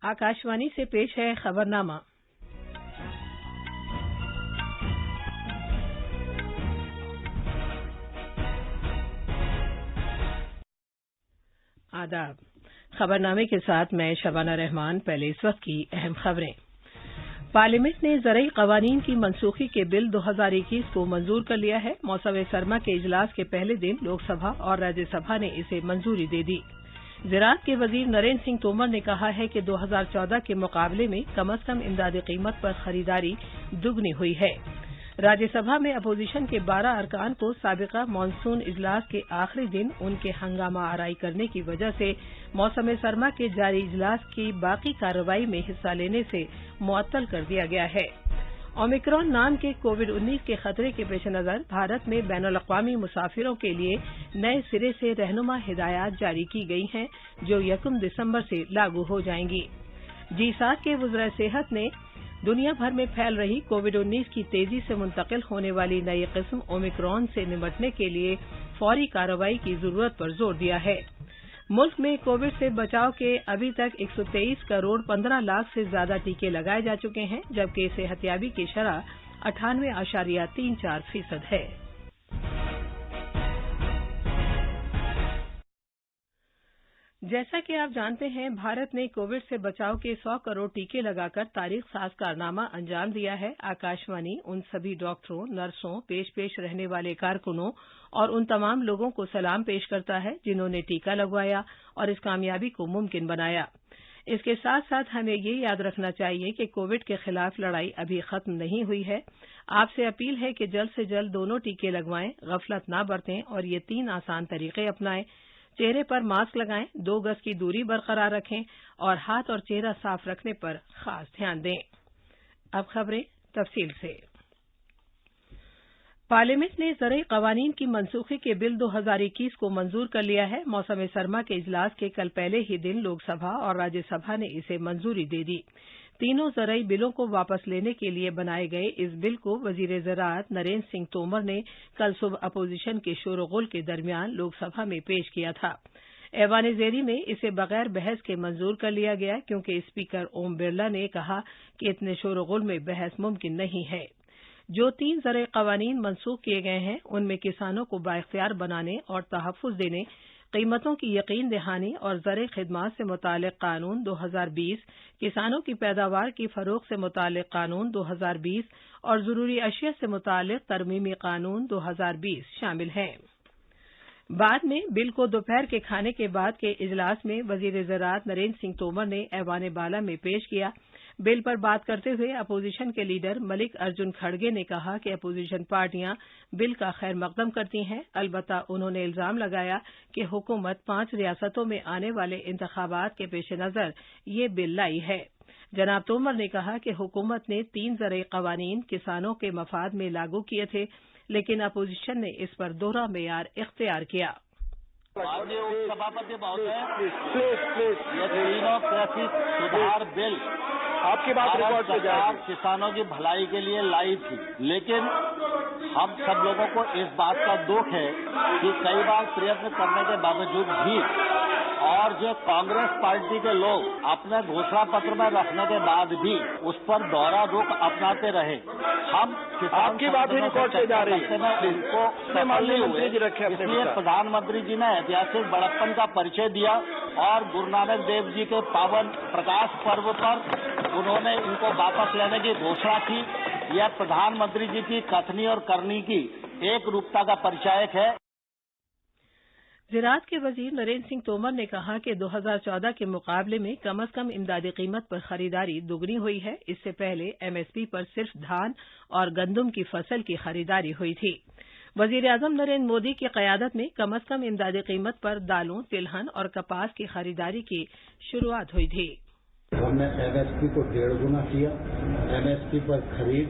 आकाशवाणी से पेश है खबरनामा। आदाब। खबरनामे के साथ मैं शबाना रहमान। पहले इस वक्त की अहम खबरें। पार्लियामेंट ने ज़रई क़वानीन की मनसूखी के बिल 2021 को मंजूर कर लिया है। मौसम सरमा के इजलास के पहले दिन लोकसभा और राज्यसभा ने इसे मंजूरी दे दी। ज़राअत के वजीर नरेंद्र सिंह तोमर ने कहा है कि 2014 के मुकाबले में कम अज कम इमदादी कीमत पर खरीदारी दुगनी हुई है। राज्यसभा में अपोजिशन के 12 अरकान को साबिका मानसून इजलास के आखिरी दिन उनके हंगामा आराई करने की वजह से मौसम सरमा के जारी इजलास की बाकी कार्रवाई में हिस्सा लेने से मुअत्तल कर दिया गया है। ओमिक्रॉन नाम के कोविड-19 के खतरे के पेश नज़र भारत में बैनुल-अक़वामी मुसाफिरों के लिए नए सिरे से रहनुमा हिदायत जारी की गई हैं, जो 1 दिसंबर से लागू हो जाएंगी। G7 के वज़ीर सेहत ने दुनिया भर में फैल रही कोविड-19 की तेजी से मुंतकिल होने वाली नई किस्म ओमिक्रॉन से निपटने के लिए फौरी कार्रवाई की जरूरत पर जोर दिया है। मुल्क में कोविड से बचाव के अभी तक 123 करोड़ 15 लाख से ज्यादा टीके लगाए जा चुके हैं, जबकि सेहतियाबी की शरह 98.34% है। जैसा कि आप जानते हैं, भारत ने कोविड से बचाव के 100 करोड़ टीके लगाकर तारीख साज कारनामा अंजाम दिया है। आकाशवाणी उन सभी डॉक्टरों, नर्सों, पेश रहने वाले कारकुनों और उन तमाम लोगों को सलाम पेश करता है जिन्होंने टीका लगवाया और इस कामयाबी को मुमकिन बनाया। इसके साथ साथ हमें ये याद रखना चाहिए कि कोविड के खिलाफ लड़ाई अभी खत्म नहीं हुई है। आपसे अपील है कि जल्द से जल्द दोनों टीके लगवाएं, गफलत ना बरतें और ये 3 आसान तरीके अपनाएं। चेहरे पर मास्क लगाएं, 2 गज की दूरी बरकरार रखें और हाथ और चेहरा साफ रखने पर खास ध्यान दें। अब खबरें तफसील से। पार्लियामेंट ने ज़रई क़वानीन की मनसूखी के बिल 2021 को मंजूर कर लिया है। मौसम सरमा के इजलास के कल पहले ही दिन लोकसभा और राज्यसभा ने इसे मंजूरी दे दी। तीनों ज़रई बिलों को वापस लेने के लिए बनाए गए इस बिल को वजीर ज़राअत नरेंद्र सिंह तोमर ने कल सुबह अपोजिशन के शोरगुल के दरमियान लोकसभा में पेश किया था। ऐवान-ए-ज़ेरी में इसे बगैर बहस के मंजूर कर लिया गया, क्योंकि स्पीकर ओम बिरला ने कहा कि इतने शोरगुल में बहस मुमकिन नहीं है। जो 3 ज़रई क़वानीन मनसूख किए गए हैं, उनमें किसानों को बाइख्तियार बनाने और तहफ़्फ़ुज़ देने, कीमतों की यकीन दहानी और ज़रई खिदमात से मुतालिक कानून 2020, किसानों की पैदावार की फ़रोग़ से मुतालिक कानून 2020 और ज़रूरी अशिया से मुतालिक तरमीमी कानून 2020 शामिल हैं। बाद में बिल को दोपहर के खाने के बाद के इजलास में वजीर ज़राअत नरेंद्र सिंह तोमर ने ऐवान बाला में पेश किया। बिल पर बात करते हुए अपोजिशन के लीडर मलिक अर्जुन खड़गे ने कहा कि अपोजिशन पार्टियां बिल का खैर मकदम करती हैं। अलबत्ता उन्होंने इल्जाम लगाया कि हुकूमत 5 रियासतों में आने वाले इंतखाबात के पेश नज़र ये बिल लाई है। जनाब तोमर ने कहा कि हुकूमत ने 3 ज़रई क़वानीन किसानों के मफाद में लागू किए थे, लेकिन अपोजिशन ने इस पर दोहरा मेयार इख्तियार किया। माननीय उपसभापति महोदय, ये तीनों कृषि सुधार बिल आपकी बात रिकॉर्ड पे जाएगी। किसानों की भलाई के लिए लाई थी, लेकिन हम सब लोगों को इस बात का दुख है कि कई बार प्रयत्न करने के बावजूद भी और जो कांग्रेस पार्टी के लोग अपने घोषणा पत्र में रखने के बाद भी उस पर दोहरा रुख अपनाते रहे। हम आपकी बात ही रिकॉर्ड पे जा रही है, उनको सफल नहीं हुए, इसलिए प्रधानमंत्री जी ने ऐतिहासिक बड़प्पन का परिचय दिया और गुरु नानक देव जी के पावन प्रकाश पर्व पर उन्होंने इनको वापस लेने की घोषणा की। यह प्रधानमंत्री जी की कथनी और करनी की एक रूपता का परिचायक है। ज़राअत के वजीर नरेंद्र सिंह तोमर ने कहा कि 2014 के मुकाबले में कम अज कम इमदादी कीमत पर खरीदारी दुगनी हुई है। इससे पहले MSP पर सिर्फ धान और गंदम की फसल की खरीदारी हुई थी। वजीर आज़म नरेंद्र मोदी की क़यादत में कम अज कम इमदादी कीमत पर दालों, तिलहन और कपास की खरीदारी की शुरुआत हुई थी। हमने MSP को 1.5 गुना किया। MSP पर खरीद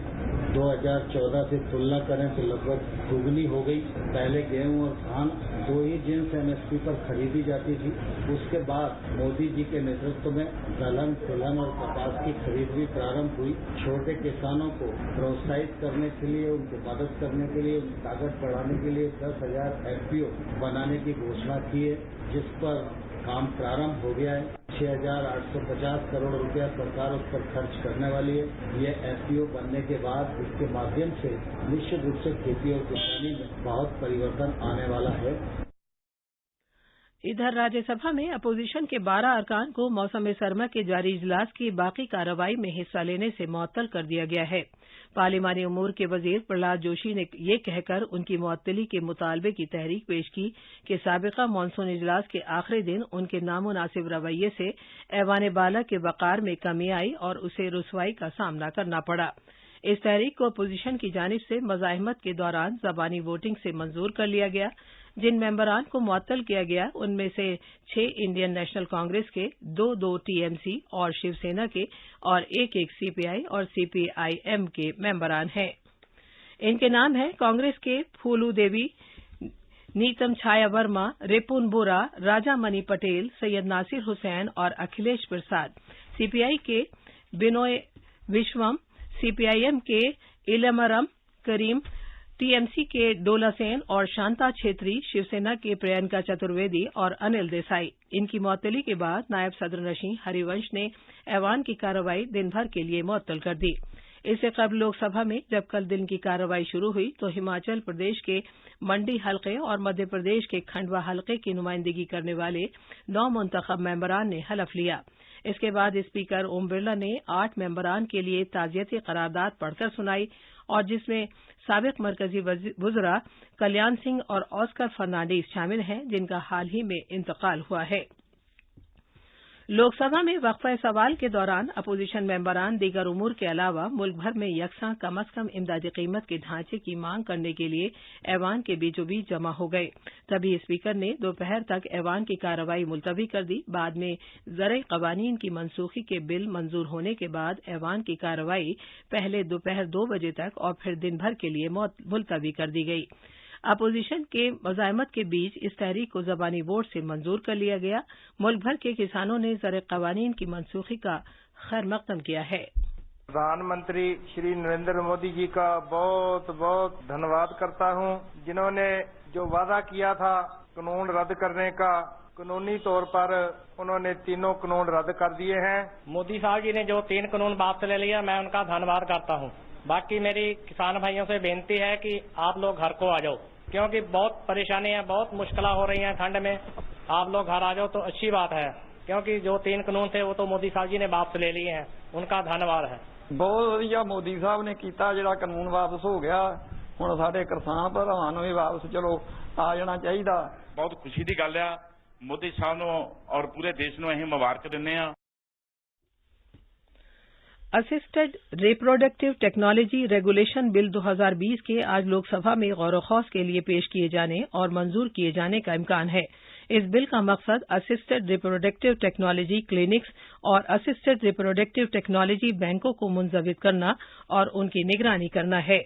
2014 से तुलना करें तो लगभग दुगनी हो गई। पहले गेहूं और धान 2 ही जिन्स MSP पर खरीदी जाती थी। उसके बाद मोदी जी के नेतृत्व में दलहन, तिलहन और कपास की खरीद भी प्रारंभ हुई। छोटे किसानों को प्रोत्साहित करने के लिए, उनकी मदद करने के लिए, उनकी ताकत बढ़ाने के लिए 10,000 FPO बनाने की घोषणा की है, जिस पर काम प्रारंभ हो गया है। 6,850 करोड़ रुपया सरकार उस पर खर्च करने वाली है। ये एफपीओ बनने के बाद इसके माध्यम से निश्चित रूप से खेती और किसानी में बहुत परिवर्तन आने वाला है। इधर राज्यसभा में अपोजिशन के 12 अरकान को मौसम सरमा के जारी इजलास की बाकी कार्रवाई में हिस्सा लेने से मुअत्तल कर दिया गया है। पार्लिमानी उमूर के वजीर प्रहलाद जोशी ने ये कहकर उनकी मुअत्तली के मुतालबे की तहरीक पेश की कि साबिका मानसून इजलास के आखिरी दिन उनके नामुनासिब रवैये से ऐवान बाला के वक़ार में कमी आई और उसे रुसवाई का सामना करना पड़ा। इस तहरीक को अपोजिशन की जानिब से मज़ाहमत के दौरान ज़बानी वोटिंग से मंजूर कर लिया गया। जिन मेंबरान को मुअत्तल किया गया उनमें से 6 इंडियन नेशनल कांग्रेस के, 2 टीएमसी और शिवसेना के और 1 सीपीआई और सीपीआईएम के मेंबरान हैं। इनके नाम हैं कांग्रेस के फूलू देवी, नीतम छाया वर्मा, रिपुन बोरा, राजामणि पटेल, सैयद नासिर हुसैन और अखिलेश प्रसाद, सीपीआई के बिनोय विश्वम, सीपीआईएम के इलमरम करीम, टीएमसी के डोला सेन और शांता छेत्री, शिवसेना के प्रियंका चतुर्वेदी और अनिल देसाई। इनकी मुअत्तली के बाद नायब सदरनशीं हरिवंश ने ऐवान की कार्रवाई दिन भर के लिए मुअत्तल कर दी। इससे कबल लोकसभा में जब कल दिन की कार्रवाई शुरू हुई तो हिमाचल प्रदेश के मंडी हल्के और मध्य प्रदेश के खंडवा हल्के की नुमाइंदगी करने वाले 9 मुंतखब मेंबरान ने हलफ लिया। इसके बाद स्पीकर ओम बिरला ने 8 मेंबरान के लिए ताज़ियती करारदाद पढ़कर सुनाई और जिसमें साबिक मरकजी वज़रा कल्याण सिंह और ऑस्कर फर्नांडीज शामिल हैं, जिनका हाल ही में इंतकाल हुआ है। लोकसभा में वक्फा सवाल के दौरान अपोजिशन मेंबरान दीगर उमूर के अलावा मुल्क भर में यकसां कम अज कम इमदादी कीमत के ढांचे की मांग करने के लिए ऐवान के बीचों बीच जमा हो गए। तभी स्पीकर ने दोपहर तक ऐवान की कार्रवाई मुलतवी कर दी। बाद में ज़रई क़वानीन की मनसूखी के बिल मंजूर होने के बाद ऐवान की कार्रवाई पहले दोपहर 2 बजे तक और फिर दिन भर के लिए मुलतवी कर दी गई। अपोजिशन के मज़ाहमत के बीच इस तहरीक को ज़बानी वोट से मंजूर कर लिया गया। मुल्क भर के किसानों ने ज़रई क़वानीन की मनसूखी का खैर मक़दम किया है। प्रधानमंत्री श्री नरेंद्र मोदी जी का बहुत बहुत धन्यवाद करता हूं, जिन्होंने जो वादा किया था कानून रद्द करने का, कानूनी तौर पर उन्होंने तीनों कानून रद्द कर दिए हैं। मोदी साहब जी ने जो 3 कानून वापस ले लिया, मैं उनका धन्यवाद करता हूं। बाकी मेरी किसान भाइयों से बेनती है कि आप लोग घर को आ जाओ, क्योंकि बहुत परेशानियां, बहुत मुश्किलें हो रही हैं ठंड में। आप लोग घर आ जाओ तो अच्छी बात है, क्योंकि जो 3 कानून थे वो तो मोदी साहब जी ने वापस ले लिए हैं, उनका धन्यवाद है। बहुत ਵਧੀਆ ਮੋਦੀ ਸਾਹਿਬ ਨੇ ਕੀਤਾ, ਜਿਹੜਾ ਕਾਨੂੰਨ ਵਾਪਸ ਹੋ ਗਿਆ। ਹੁਣ ਸਾਡੇ ਕਿਸਾਨ ਭਰਾਵਾਂ ਨੂੰ ਵੀ ਵਾਪਸ ਚਲੋ ਆ ਜਾਣਾ ਚਾਹੀਦਾ। ਬਹੁਤ ਖੁਸ਼ੀ ਦੀ ਗੱਲ ਆ, ਮੋਦੀ ਸਾਹਿਬ ਨੂੰ ਔਰ ਪੂਰੇ ਦੇਸ਼ ਨੂੰ ਅਸੀਂ ਮੁਬਾਰਕ ਦਿੰਦੇ ਆ। Assisted reproductive technology regulation bill 2020 के आज लोकसभा में गौर-ओ-खौस के लिए पेश किए जाने और मंजूर किए जाने का इम्कान है। इस बिल का मकसद असिस्टेड रिप्रोडक्टिव टेक्नोलॉजी क्लिनिक्स और असिस्टेड रिप्रोडक्टिव टेक्नोलॉजी बैंकों को मुंजविद करना और उनकी निगरानी करना है।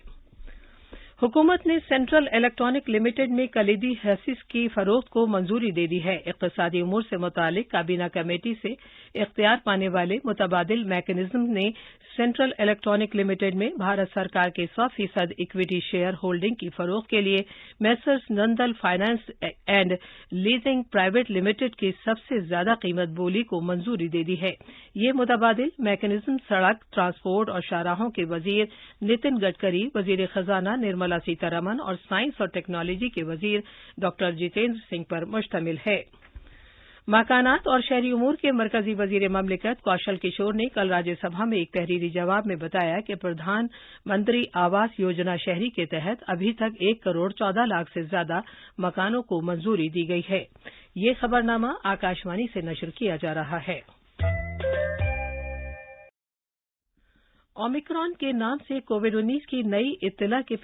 हुकूमत ने सेंट्रल इलेक्ट्रॉनिक लिमिटेड में कलीदी हसीस की फरोख्त को मंजूरी दे दी है। इक़्तिसादी उमूर से मुतालिक काबीना कमेटी से इख्तियार पाने वाले मुतबादिल मैकेनिज्म ने सेंट्रल इलेक्ट्रॉनिक लिमिटेड में भारत सरकार के 100% इक्विटी शेयर होल्डिंग की फरोख्त के लिए messrs Nandal finance and leasing private limited की सबसे ज्यादा कीमत बोली को मंजूरी दे दी है। ये मुतबादिल मैकेनिज्म सड़क, ट्रांसपोर्ट और शाहराहों के वजीर नितिन गडकरी, वजीर खजाना निर्मला सीतारमन और साइंस और टेक्नोलॉजी के वजीर डॉक्टर जितेंद्र सिंह पर मुश्तमिल है। मकानात और शहरी उमूर के मरकजी वजीर ममलिकत कौशल किशोर ने कल राज्यसभा में एक तहरीरी जवाब में बताया कि प्रधानमंत्री आवास योजना शहरी के तहत अभी तक 1 करोड़ 14 लाख से ज्यादा मकानों को मंजूरी दी गई है। ये खबरनामा आकाशवाणी से नशर किया जा रहा है। ओमिक्रॉन के नाम से कोविड-19 की नई इत्तला के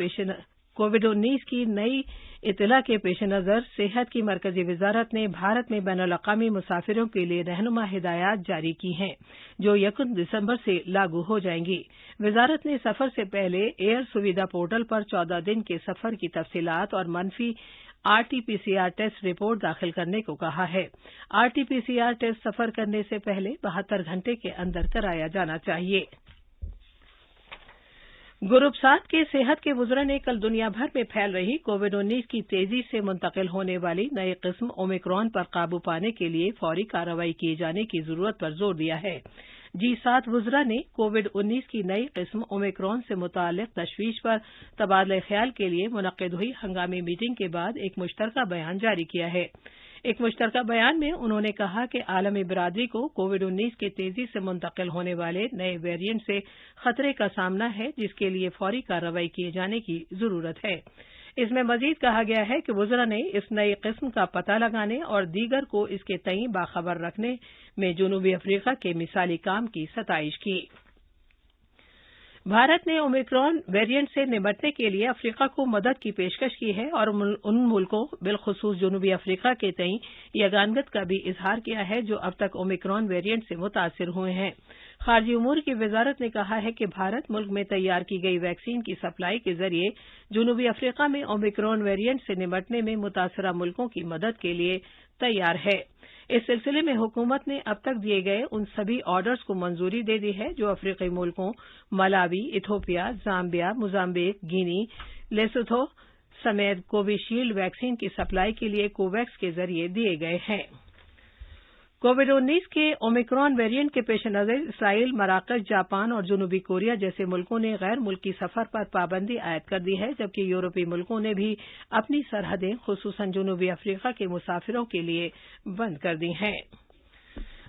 पेश नज़र सेहत की मरकजी वजारत ने भारत में बैनुल-अक़वामी मुसाफिरों के लिए रहनुमा हिदायत जारी की हैं, जो 1 दिसंबर से लागू हो जाएंगी। वजारत ने सफर से पहले एयर सुविधा पोर्टल पर 14 दिन के सफर की तफसीलात और मनफी आरटी-पीसीआर टेस्ट रिपोर्ट दाखिल करने को कहा है। आरटी-पीसीआर टेस्ट सफर करने से पहले 72 घंटे के अंदर कराया जाना चाहिए। ग्रुप 7 के सेहत के वुज़रा ने कल दुनिया भर में फैल रही कोविड-19 की तेजी से मुंतकिल होने वाली नई किस्म ओमिक्रॉन पर काबू पाने के लिए फौरी कार्रवाई किए जाने की जरूरत पर जोर दिया है। G7 वुज़रा ने कोविड-19 की नई किस्म ओमिक्रॉन से मुताल्लिक तशवीश पर तबादला ख्याल के लिए मुनक्किद हुई हंगामी मीटिंग के बाद एक मुश्तरका बयान जारी किया है। एक मुश्तरका बयान में उन्होंने कहा कि आलमी बिरादरी को कोविड-19 के तेजी से मुंतकिल होने वाले नए वेरिएंट से खतरे का सामना है, जिसके लिए फौरी कार्रवाई किए जाने की जरूरत है। इसमें मजीद कहा गया है कि वुज़रा ने इस नई किस्म का पता लगाने और दीगर को इसके तईं बाखबर रखने में जनूबी अफ्रीका के मिसाली काम की सताइश की। भारत ने ओमिक्रॉन वेरिएंट से निपटने के लिए अफ्रीका को मदद की पेशकश की है और उन मुल्कों बिलखुसूस जनूबी अफ्रीका के तईं यगानगत का भी इजहार किया है जो अब तक ओमिक्रॉन वेरिएंट से मुतासिर हुए हैं। खारजी उमूर की वजारत ने कहा है कि भारत मुल्क में तैयार की गई वैक्सीन की सप्लाई के जरिए जनूबी अफ्रीका में ओमिक्रॉन वेरिएंट से निपटने में मुतासरा मुल्कों की मदद के लिए तैयार है। इस सिलसिले में हुकूमत ने अब तक दिए गए उन सभी ऑर्डर्स को मंजूरी दे दी है जो अफ्रीकी मुल्कों मलावी, इथोपिया, जाम्बिया, मोजाम्बिक, गिनी, लेसोथो समेत कोविशील्ड वैक्सीन की सप्लाई के लिए कोवैक्स के जरिए दिए गए हैं। कोविड-19 के ओमिक्रॉन वेरिएंट के पेश नजर इसराइल, मराकश, जापान और जनूबी कोरिया जैसे मुल्कों ने गैर मुल्की सफर पर पाबंदी आयद कर दी है, जबकि यूरोपीय मुल्कों ने भी अपनी सरहदें खुसूसन जनूबी अफ्रीका के मुसाफिरों के लिए बंद कर दी हैं।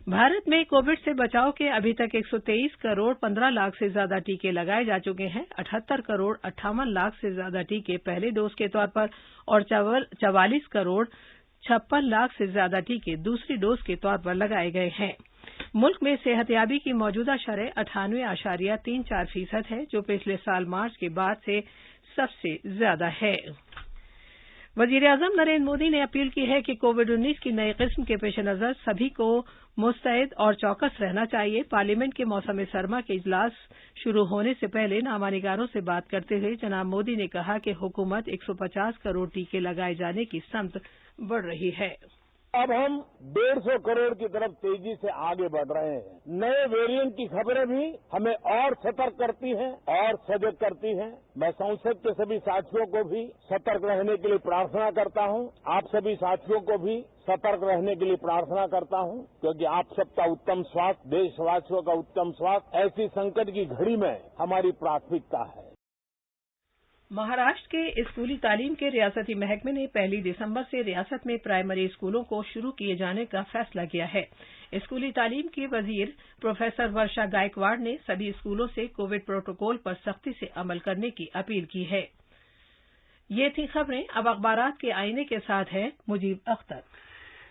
भारत में कोविड से बचाव के अभी तक 123 करोड़ 15 लाख से ज्यादा टीके लगाए जा चुके हैं। 78 करोड़ 58 लाख से ज्यादा टीके पहले डोज के तौर पर और 44 करोड़ 56 लाख से ज्यादा टीके दूसरी डोज के तौर पर लगाए गए हैं। मुल्क में सेहतयाबी की मौजूदा शरह 98.34% है, जो पिछले साल मार्च के बाद से सबसे ज्यादा है। वज़ीर-ए-आज़म नरेंद्र मोदी ने अपील की है कि कोविड-19 की नई किस्म के पेश नजर सभी को मुस्तैद और चौकस रहना चाहिए। पार्लियामेंट के मौसम सरमा के इजलास शुरू होने से पहले नामानिगारों से बात करते हुए जनाब मोदी ने कहा कि हुकूमत 150 करोड़ टीके लगाए जाने की समत बढ़ रही है। अब हम 150 करोड़ की तरफ तेजी से आगे बढ़ रहे हैं। नए वेरिएंट की खबरें भी हमें और सतर्क करती हैं और सजग करती हैं। मैं संसद के सभी साथियों को भी सतर्क रहने के लिए प्रार्थना करता हूं। आप सभी साथियों को भी सतर्क रहने के लिए प्रार्थना करता हूं, क्योंकि आप सबका उत्तम स्वास्थ्य, देशवासियों का उत्तम स्वास्थ्य ऐसी संकट की घड़ी में हमारी प्राथमिकता है। महाराष्ट्र के स्कूली तालीम के रियासती महकमे ने 1 दिसंबर से रियासत में प्राइमरी स्कूलों को शुरू किए जाने का फैसला किया है। स्कूली तालीम की वजीर प्रोफेसर वर्षा गायकवाड़ ने सभी स्कूलों से कोविड प्रोटोकॉल पर सख्ती से अमल करने की अपील की है। ये थी खबरें। अब अखबारात के आईने के साथ है मुजीब अख्तर।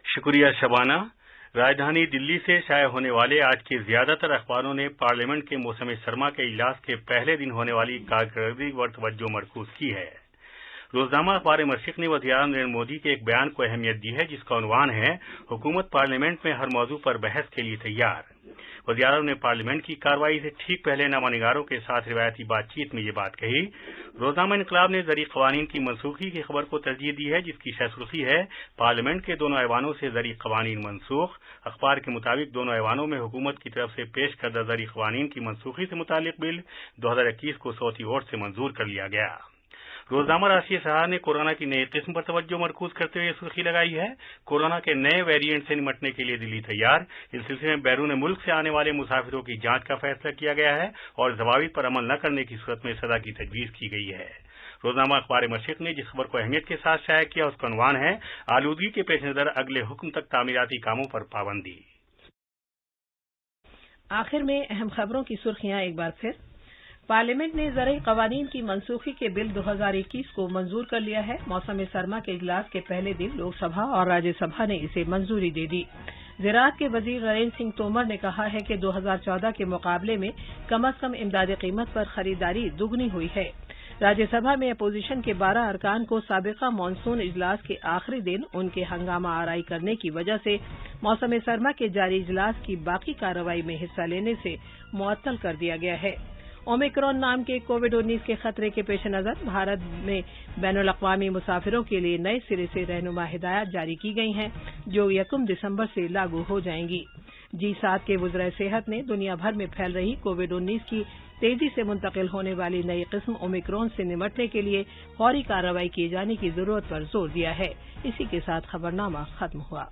शुक्रिया शबाना। राजधानी दिल्ली से शाया होने वाले आज के ज्यादातर अखबारों ने पार्लियामेंट के मौसम सरमा के इजलास के पहले दिन होने वाली कारकर्दगी पर तवज्जो मरकूज की है। रोजनामा अखबार मशरिक ने वज़ीर-ए-आज़म नरेंद्र मोदी के एक बयान को अहमियत दी है, जिसका उन्वान है हुकूमत पार्लियामेंट में हर मौजू पर बहस के लिए तैयार। वज़ीर-ए-आज़म ने पार्लियामेंट की कार्रवाई से ठीक पहले नामानिगारों के साथ रिवायती बातचीत में ये बात कही। रोजनामा इनकलाब ने ज़री कवानीन की मनसूखी की खबर को तरजीह दी है, जिसकी सुर्खी है पार्लियामेंट के दोनों ऐवानों से ज़री कवानीन मनसूख। अखबार के मुताबिक दोनों ऐवानों में हुकूमत की तरफ से पेश करदा ज़री कवानीन की मनसूखी से मुतालिक बिल 2021 को सौती वोट से मंजूर कर लिया गया। रोजनामा राष्ट्रीय सहारा ने कोरोना की नई किस्म पर तवज्जो मरकूज करते हुए सुर्खी लगाई है कोरोना के नए वेरिएंट से निपटने के लिए दिल्ली तैयार। इस सिलसिले में बैरून मुल्क से आने वाले मुसाफिरों की जांच का फैसला किया गया है और जवाबित पर अमल न करने की सूरत में सजा की तजवीज की गई है। रोजनामा अखबार मशरिक ने जिस खबर को अहमियत के साथ शाया किया उसका उन्वान है आलूदगी के पेश नजर अगले हुक्म तक तामीराती कामों पर पाबंदी। आखिर में अहम खबरों की सुर्खियां एक बार फिर। पार्लियामेंट ने ज़रई कवानीन की मनसूखी के बिल 2021 को मंजूर कर लिया है। मौसम सरमा के इजलास के पहले दिन लोकसभा और राज्यसभा ने इसे मंजूरी दे दी। ज़राअत के वजीर नरेंद्र सिंह तोमर ने कहा है कि 2014 के मुकाबले में कम अज कम इमदादी कीमत पर खरीदारी दुगनी हुई है। राज्यसभा में अपोजिशन के 12 अरकान को साबिका मानसून इजलास के आखिरी दिन उनके हंगामा आराई करने की वजह से मौसम सरमा के जारी इजलास की बाकी कार्रवाई में हिस्सा लेने से मुअत्तल कर दिया गया है। ओमिक्रॉन नाम के कोविड-19 के खतरे के पेश नजर भारत में बैनुल अक़वामी मुसाफिरों के लिए नए सिरे से रहनुमा हिदायत जारी की गई हैं, जो 1 दिसंबर से लागू हो जाएंगी। G7 के वज़ीर सेहत ने दुनिया भर में फैल रही कोविड-19 की तेजी से मुंतकिल होने वाली नई किस्म ओमिक्रॉन से निपटने के लिए फौरी कार्रवाई किए जाने की जरूरत पर जोर दिया है। इसी के साथ खबरनामा खत्म हुआ।